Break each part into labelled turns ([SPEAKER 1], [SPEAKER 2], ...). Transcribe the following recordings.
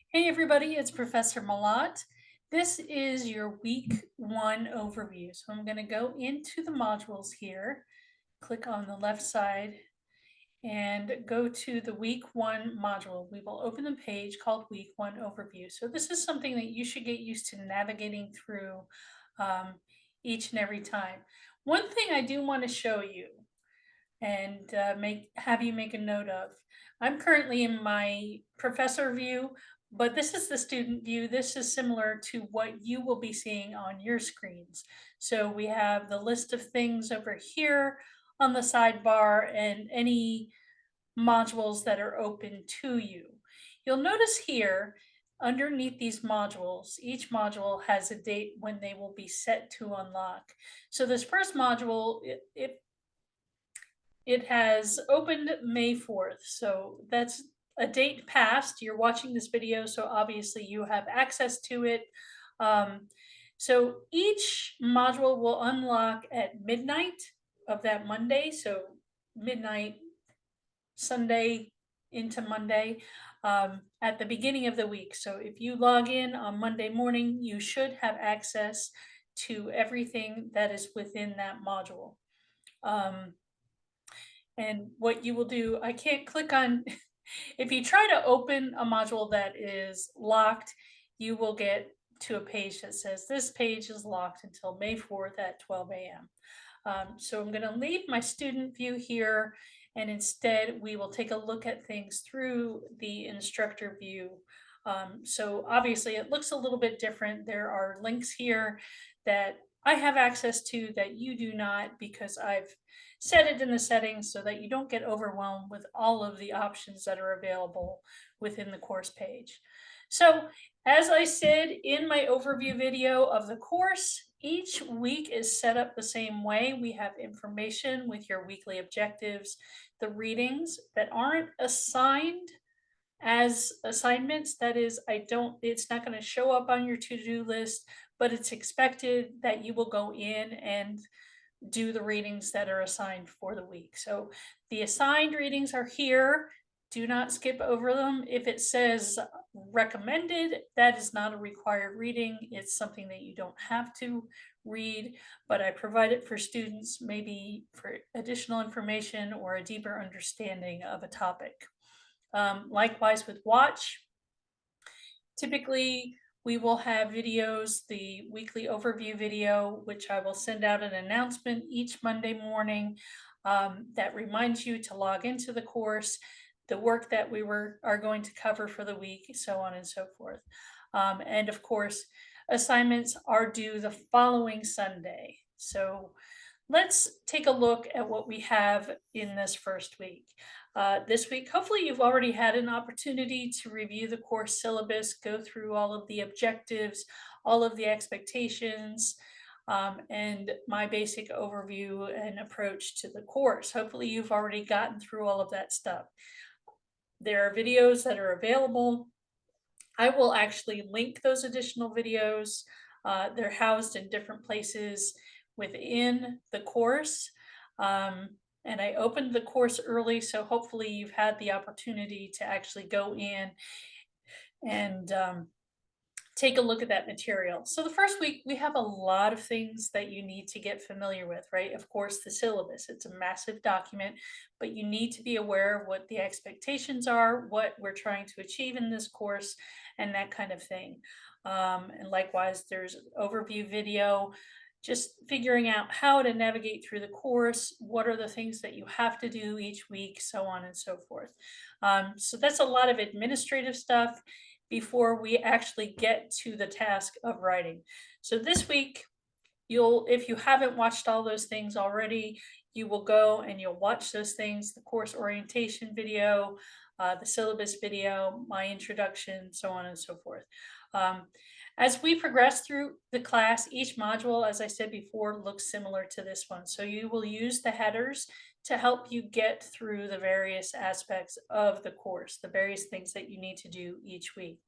[SPEAKER 1] Hey everybody, it's Professor Malott. This is your week one overview. So I'm going to go into the modules here, click on the left side and go to the week one module. We will open the page called week one overview. So this is something that you should get used to navigating through um, each and every time. One thing I do want to show you and have you make a note of. I'm currently in my professor view, but this is the student view. This is similar to what you will be seeing on your screens. So we have the list of things over here on the sidebar and any modules that are open to you. You'll notice here underneath these modules, each module has a date when they will be set to unlock. So this first module, it has opened May 4th, so that's a date past. You're watching this video, so obviously you have access to it. So each module will unlock at midnight of that Monday, so midnight Sunday into Monday at the beginning of the week. So if you log in on Monday morning, you should have access to everything that is within that module. And what you will do, I can't click on, if you try to open a module that is locked, you will get to a page that says this page is locked until May 4th at 12 a.m. So I'm going to leave my student view here, and instead we will take a look at things through the instructor view. So obviously it looks a little bit different. There are links here that I have access to that you do not, because I've set it in the settings so that you don't get overwhelmed with all of the options that are available within the course page. So as I said in my overview video of the course, each week is set up the same way. We have information with your weekly objectives, the readings that aren't assigned as assignments. That is, it's not going to show up on your to-do list, but it's expected that you will go in and do the readings that are assigned for the week. So the assigned readings are here. Do not skip over them. If it says recommended, that is not a required reading. It's something that you don't have to read, but I provide it for students maybe for additional information or a deeper understanding of a topic. Likewise with watch, typically we will have videos, the weekly overview video, which I will send out an announcement each Monday morning that reminds you to log into the course, the work that are going to cover for the week, so on and so forth. And of course, assignments are due the following Sunday. So let's take a look at what we have in this first week. This week, hopefully you've already had an opportunity to review the course syllabus, go through all of the objectives, all of the expectations, and my basic overview and approach to the course. Hopefully you've already gotten through all of that stuff. There are videos that are available. I will actually link those additional videos. They're housed in different places within the course. And I opened the course early, so hopefully you've had the opportunity to actually go in and take a look at that material. So the first week, we have a lot of things that you need to get familiar with, right? Of course, the syllabus, it's a massive document, but you need to be aware of what the expectations are, what we're trying to achieve in this course, and that kind of thing. And likewise, there's an overview video, just figuring out how to navigate through the course, what are the things that you have to do each week, so on and so forth. So that's a lot of administrative stuff before we actually get to the task of writing. So this week, if you haven't watched all those things already, you will go and you'll watch those things, the course orientation video, the syllabus video, my introduction, so on and so forth. As we progress through the class, each module, as I said before, looks similar to this one. So you will use the headers to help you get through the various aspects of the course, the various things that you need to do each week.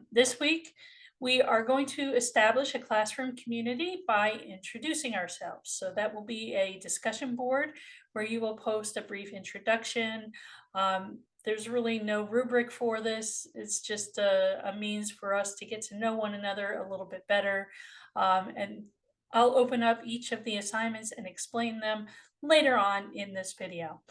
[SPEAKER 1] This week, we are going to establish a classroom community by introducing ourselves. So that will be a discussion board where you will post a brief introduction. There's really no rubric for this. It's just a means for us to get to know one another a little bit better. And I'll open up each of the assignments and explain them later on in this video.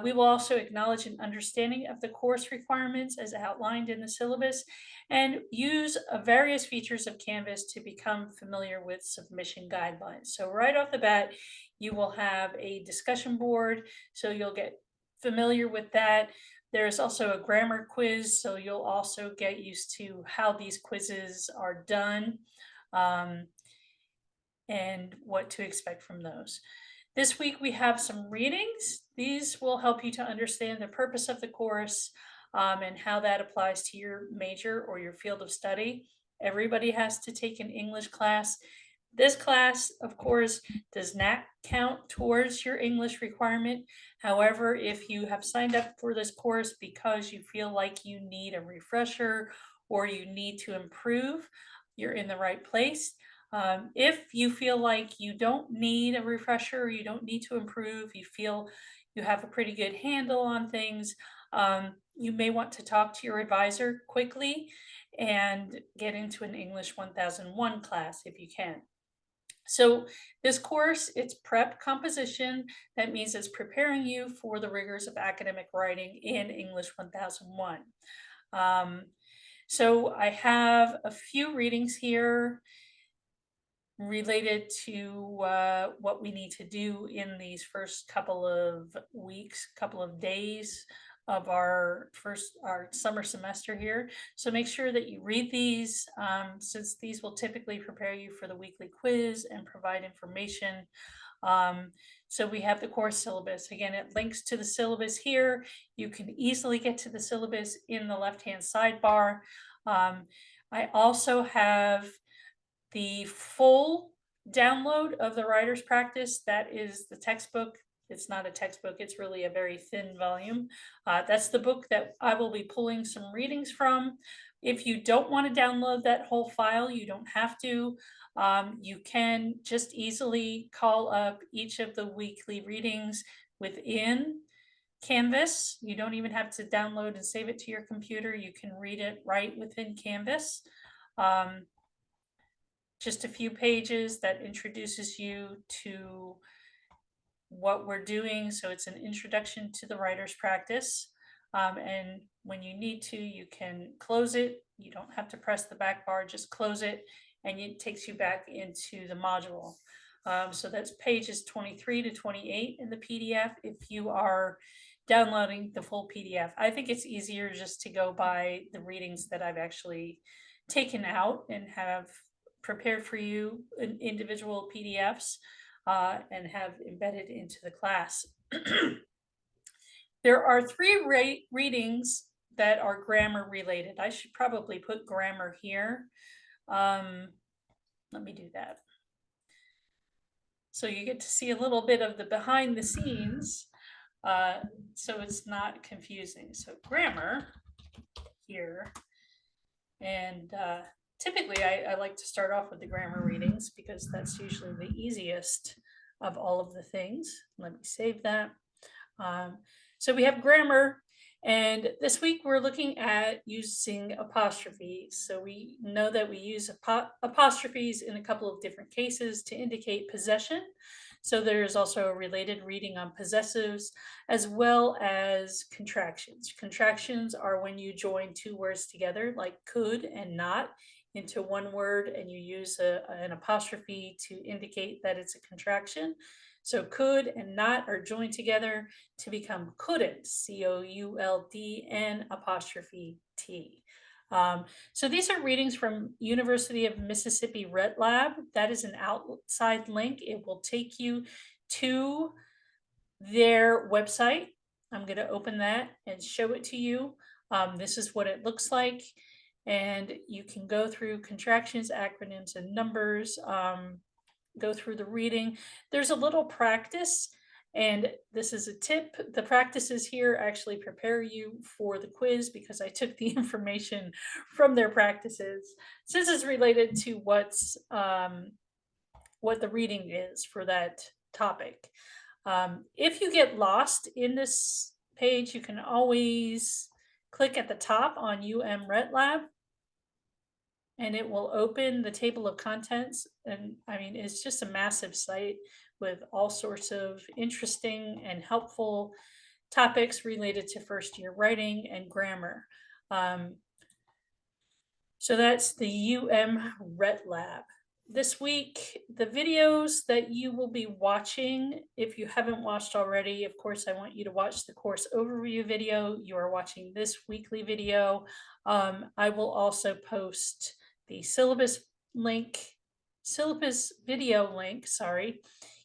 [SPEAKER 1] We will also acknowledge an understanding of the course requirements as outlined in the syllabus and use various features of Canvas to become familiar with submission guidelines. So right off the bat, you will have a discussion board, so you'll get familiar with that. There's also a grammar quiz, so you'll also get used to how these quizzes are done, um, and what to expect from those. This week we have some readings. These will help you to understand the purpose of the course, and how that applies to your major or your field of study. Everybody has to take an English class. This class, of course, does not count towards your English requirement. However, if you have signed up for this course because you feel like you need a refresher or you need to improve, you're in the right place. If you feel like you don't need a refresher, or you don't need to improve, you feel you have a pretty good handle on things, you may want to talk to your advisor quickly and get into an English 1001 class if you can. So this course, it's prep composition. That means it's preparing you for the rigors of academic writing in English 1001. So I have a few readings here related to what we need to do in these first couple of weeks, couple of days of our summer semester here. So make sure that you read these, since these will typically prepare you for the weekly quiz and provide information. So we have the course syllabus. Again, it links to the syllabus here. You can easily get to the syllabus in the left-hand sidebar. I also have the full download of the writer's practice. That is the textbook. It's not a textbook, it's really a very thin volume. That's the book that I will be pulling some readings from. If you don't want to download that whole file, you don't have to. You can just easily call up each of the weekly readings within Canvas. You don't even have to download and save it to your computer. You can read it right within Canvas. Just a few pages that introduces you to what we're doing. So it's an introduction to the writer's practice. And when you need to, you can close it. You don't have to press the back bar, just close it, and it takes you back into the module. So that's pages 23 to 28 in the PDF if you are downloading the full PDF. I think it's easier just to go by the readings that I've actually taken out and have prepared for you in individual PDFs, and have embedded into the class. There are three readings that are grammar related. I should probably put grammar here. Let me do that. So you get to see a little bit of the behind the scenes, so it's not confusing. So grammar here, and typically I like to start off with the grammar readings because that's usually the easiest of all of the things. Let me save that. So we have grammar, and this week we're looking at using apostrophes. So we know that we use apostrophes in a couple of different cases to indicate possession. So there's also a related reading on possessives as well as contractions. Contractions are when you join two words together, like could and not, into one word, and you use an apostrophe to indicate that it's a contraction. So could and not are joined together to become couldn't, COULDN apostrophe T. So these are readings from University of Mississippi Red Lab. That is an outside link. It will take you to their website. I'm going to open that and show it to you. This is what it looks like. And you can go through contractions, acronyms, and numbers, go through the reading. There's a little practice, and this is a tip. The practices here actually prepare you for the quiz because I took the information from their practices, since it's related to what the reading is for that topic. If you get lost in this page, you can always click at the top on RET and it will open the table of contents. And I mean, it's just a massive site with all sorts of interesting and helpful topics related to first year writing and grammar. So that's the RET Lab. This week, the videos that you will be watching, if you haven't watched already, of course, I want you to watch the course overview video. You are watching this weekly video. I will also post the syllabus video link, sorry,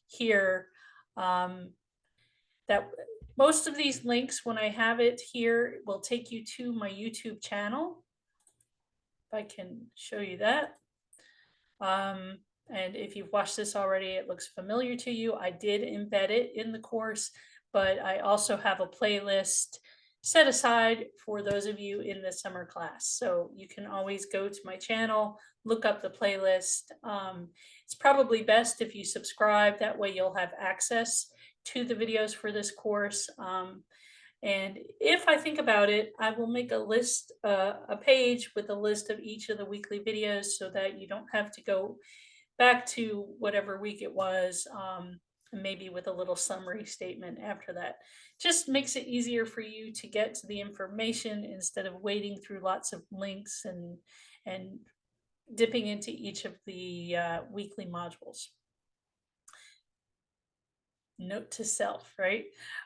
[SPEAKER 1] here. That most of these links, when I have it here, will take you to my YouTube channel. If I can show you that. And if you've watched this already, it looks familiar to you. I did embed it in the course, but I also have a playlist set aside for those of you in the summer class. So you can always go to my channel, look up the playlist. It's probably best if you subscribe. That way you'll have access to the videos for this course. And if I think about it, I will make a list, a page with a list of each of the weekly videos so that you don't have to go back to whatever week it was, maybe with a little summary statement after that. Just makes it easier for you to get to the information instead of wading through lots of links and dipping into each of the weekly modules. Note to self, right?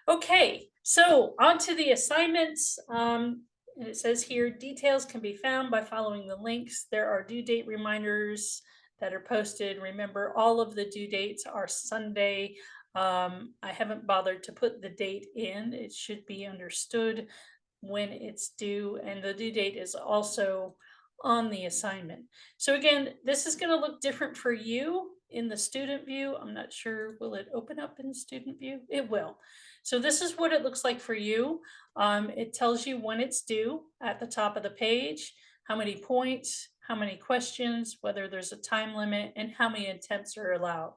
[SPEAKER 1] Okay, so on to the assignments. And it says here, details can be found by following the links. There are due date reminders that are posted. Remember, all of the due dates are Sunday. I haven't bothered to put the date in. It should be understood when it's due, and the due date is also on the assignment. So again, this is going to look different for you in the student view. I'm not sure, will it open up in student view? It will. So this is what it looks like for you. It tells you when it's due at the top of the page, how many points, how many questions, whether there's a time limit, and how many attempts are allowed.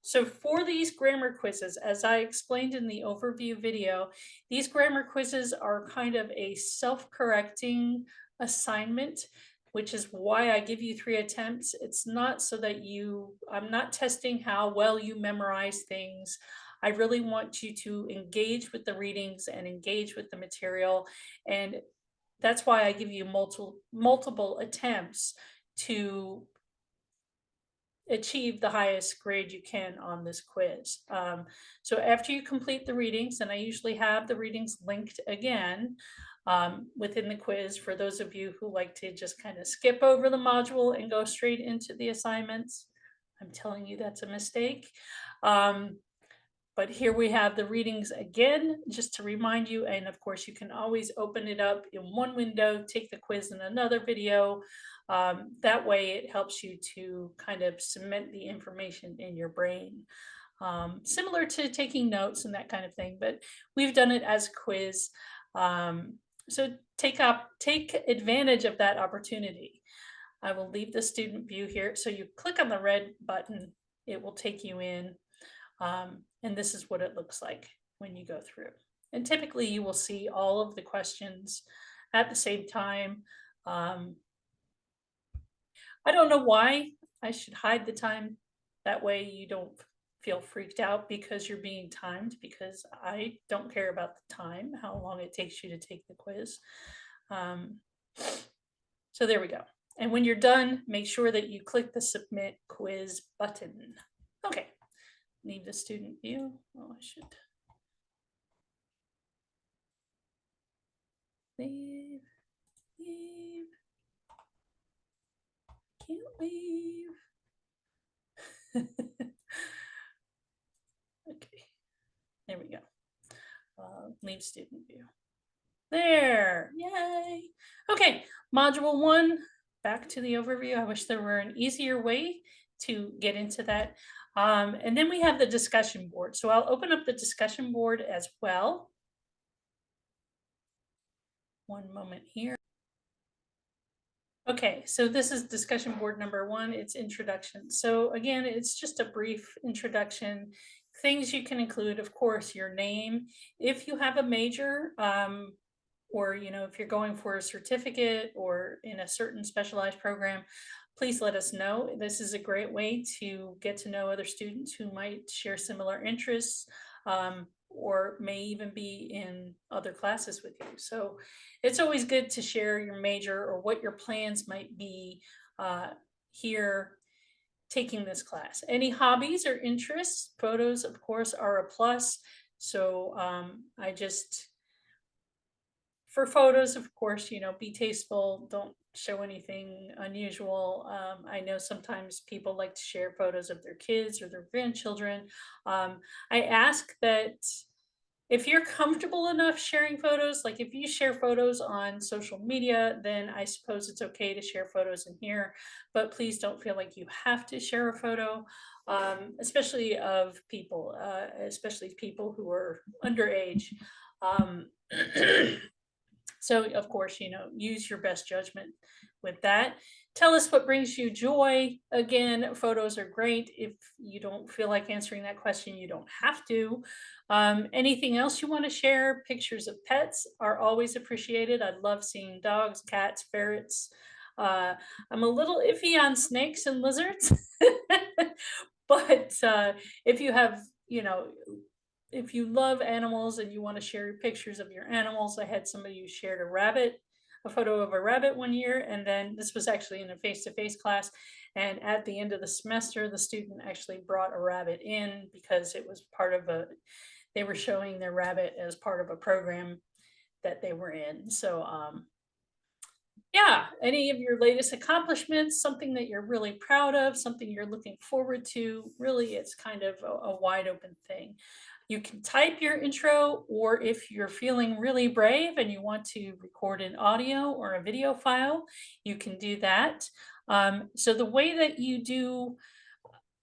[SPEAKER 1] So for these grammar quizzes, as I explained in the overview video, these grammar quizzes are kind of a self-correcting assignment, which is why I give you 3 attempts. It's not so that I'm not testing how well you memorize things. I really want you to engage with the readings and engage with the material. And that's why I give you multiple attempts to achieve the highest grade you can on this quiz. So after you complete the readings, and I usually have the readings linked again within the quiz for those of you who like to just kind of skip over the module and go straight into the assignments. I'm telling you that's a mistake. But here we have the readings again, just to remind you. And of course, you can always open it up in one window, take the quiz in another video. That way it helps you to kind of cement the information in your brain. Similar to taking notes and that kind of thing, but we've done it as a quiz. So take advantage of that opportunity. I will leave the student view here. So you click on the red button, it will take you in. And this is what it looks like when you go through. And typically you will see all of the questions at the same time. I don't know why I should hide the time. That way you don't feel freaked out because you're being timed, because I don't care about the time, how long it takes you to take the quiz. So there we go. And when you're done, make sure that you click the submit quiz button. Okay. Leave the student view. Oh, I should leave. Can't leave. Okay, there we go. Leave student view. There, yay. Okay, module 1, back to the overview. I wish there were an easier way to get into that. And then we have the discussion board. So I'll open up the discussion board as well. One moment here. Okay, so this is discussion board number 1. It's introduction. So again, it's just a brief introduction. things you can include, of course, your name. If you have a major, or if you're going for a certificate or in a certain specialized program, please let us know. This is a great way to get to know other students who might share similar interests, or may even be in other classes with you. So it's always good to share your major or what your plans might be, here taking this class. Any hobbies or interests? Photos, of course, are a plus. So I just, for photos, of course, be tasteful. Don't show anything unusual. I know sometimes people like to share photos of their kids or their grandchildren. I ask that if you're comfortable enough sharing photos, like if you share photos on social media, then I suppose it's okay to share photos in here, but please don't feel like you have to share a photo, especially of people, especially people who are underage. Um, So, of course, use your best judgment with that. Tell us what brings you joy. Again, photos are great. If you don't feel like answering that question, you don't have to. Anything else you want to share? Pictures of pets are always appreciated. I love seeing dogs, cats, ferrets. Uh, I'm a little iffy on snakes and lizards, but if you have, if you love animals and you want to share pictures of your animals, I had somebody who shared a photo of a rabbit one year, and then this was actually in a face-to-face class. And at the end of the semester, the student actually brought a rabbit in because it was they were showing their rabbit as part of a program that they were in. So, yeah, any of your latest accomplishments, something that you're really proud of, something you're looking forward to. Really, it's kind of a wide open thing. You can type your intro, or if you're feeling really brave and you want to record an audio or a video file, you can do that. So the way that you do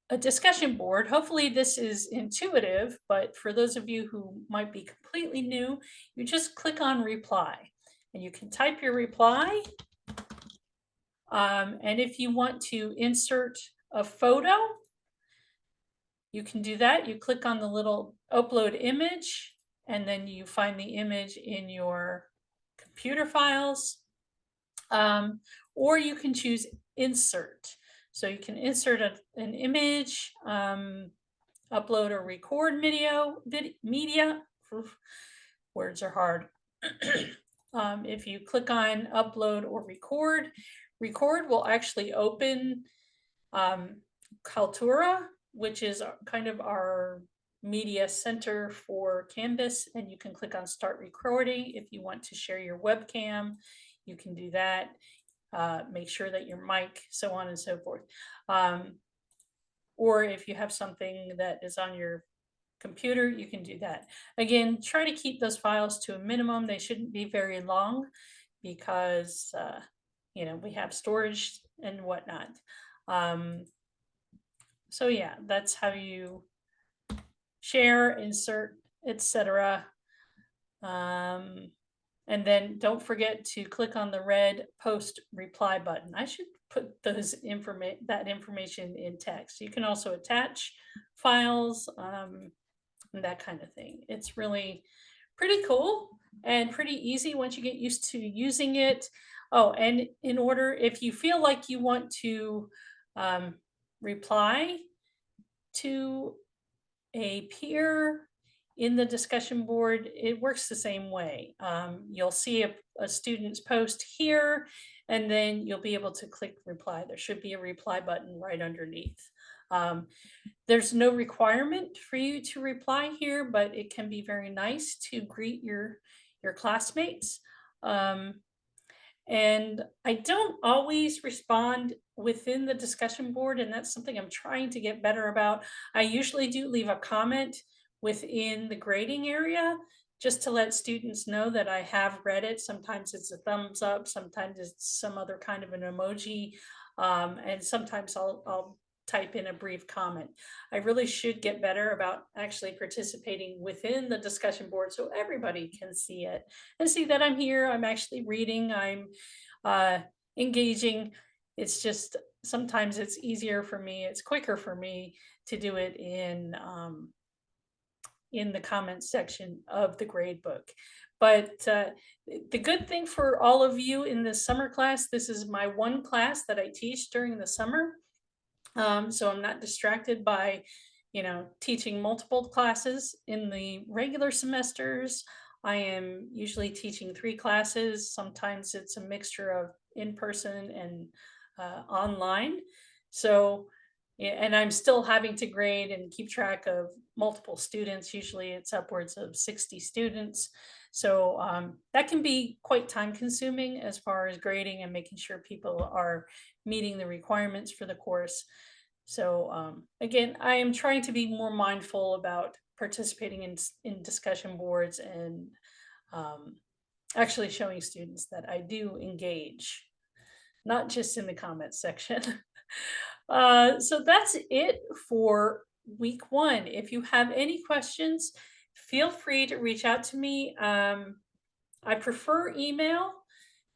[SPEAKER 1] a discussion board, hopefully this is intuitive, but for those of you who might be completely new, you just click on reply and you can type your reply. And if you want to insert a photo, you can do that. You click on the little upload image, and then you find the image in your computer files. Or you can choose insert. So you can insert an image, upload or record media. Words are hard. If you click on upload or record, record will actually open Kaltura, which is kind of our media center for Canvas, and you can click on start recording. If you want to share your webcam, you can do that. Make sure that your mic, so on and so forth. Or if you have something that is on your computer, you can do that. Again, try to keep those files to a minimum. They shouldn't be very long because, we have storage and whatnot. So yeah, that's how you share, insert, etc. And then don't forget to click on the red post reply button. I should put that information in text. You can also attach files, and that kind of thing. It's really pretty cool and pretty easy once you get used to using it. Oh, and if you feel like you want to reply to a peer in the discussion board, it works the same way. You'll see a student's post here, and then you'll be able to click reply. There should be a reply button right underneath. There's no requirement for you to reply here, but it can be very nice to greet your classmates. And I don't always respond within the discussion board, and that's something I'm trying to get better about. I usually do leave a comment within the grading area just to let students know that I have read it. Sometimes it's a thumbs up, sometimes it's some other kind of an emoji, and sometimes I'll type in a brief comment. I really should get better about actually participating within the discussion board so everybody can see it and see that I'm here, I'm actually reading, I'm engaging. It's just sometimes it's easier for me, it's quicker for me to do it in in the comments section of the grade book. But the good thing for all of you in this summer class, this is my one class that I teach during the summer. So I'm not distracted by, teaching multiple classes. In the regular semesters, I am usually teaching 3 classes. Sometimes it's a mixture of in person and online. So, yeah, and I'm still having to grade and keep track of multiple students. Usually it's upwards of 60 students. So that can be quite time consuming as far as grading and making sure people are meeting the requirements for the course. So again, I am trying to be more mindful about participating in discussion boards and um, actually showing students that I do engage, not just in the comments section. So that's it for week 1. If you have any questions, feel free to reach out to me. I prefer email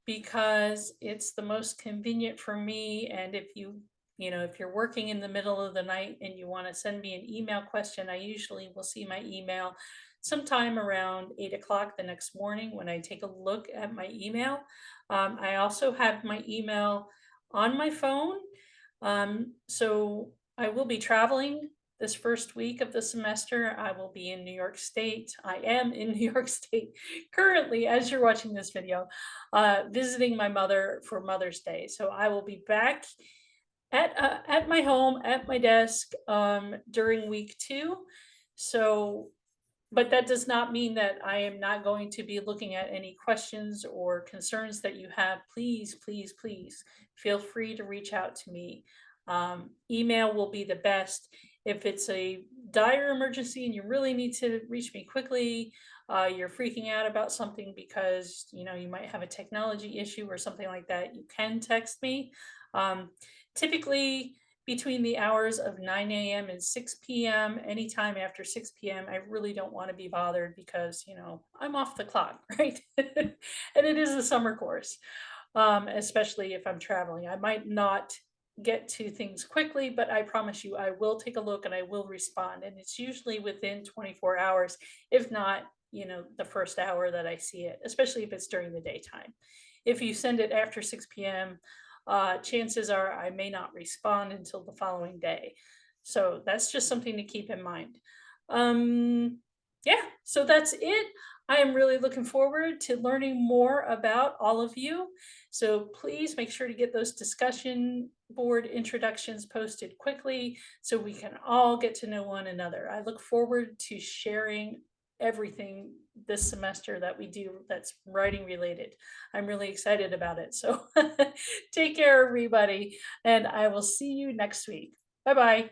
[SPEAKER 1] because it's the most convenient for me. And if you're working in the middle of the night and you want to send me an email question, I usually will see my email sometime around 8 o'clock the next morning when I take a look at my email. I also have my email on my phone. So I will be traveling this first week of the semester. I will be in New York State. I am in New York State currently, as you're watching this video, visiting my mother for Mother's Day. So I will be back at my home, at my desk, during week 2. So but that does not mean that I am not going to be looking at any questions or concerns that you have. Please, please, please feel free to reach out to me. Email will be the best. If it's a dire emergency and you really need to reach me quickly, you're freaking out about something because you might have a technology issue or something like that, you can text me. Typically, between the hours of 9 a.m. and 6 p.m., anytime after 6 p.m., I really don't want to be bothered because, I'm off the clock, right? And it is a summer course, especially if I'm traveling. I might not get to things quickly, but I promise you, I will take a look and I will respond. And it's usually within 24 hours, if not, the first hour that I see it, especially if it's during the daytime. If you send it after 6 p.m., chances are I may not respond until the following day. So that's just something to keep in mind. Yeah, so that's it. I am really looking forward to learning more about all of you. So please make sure to get those discussion board introductions posted quickly so we can all get to know one another. I look forward to sharing everything this semester that we do that's writing related. I'm really excited about it. So take care, everybody, and I will see you next week. Bye bye.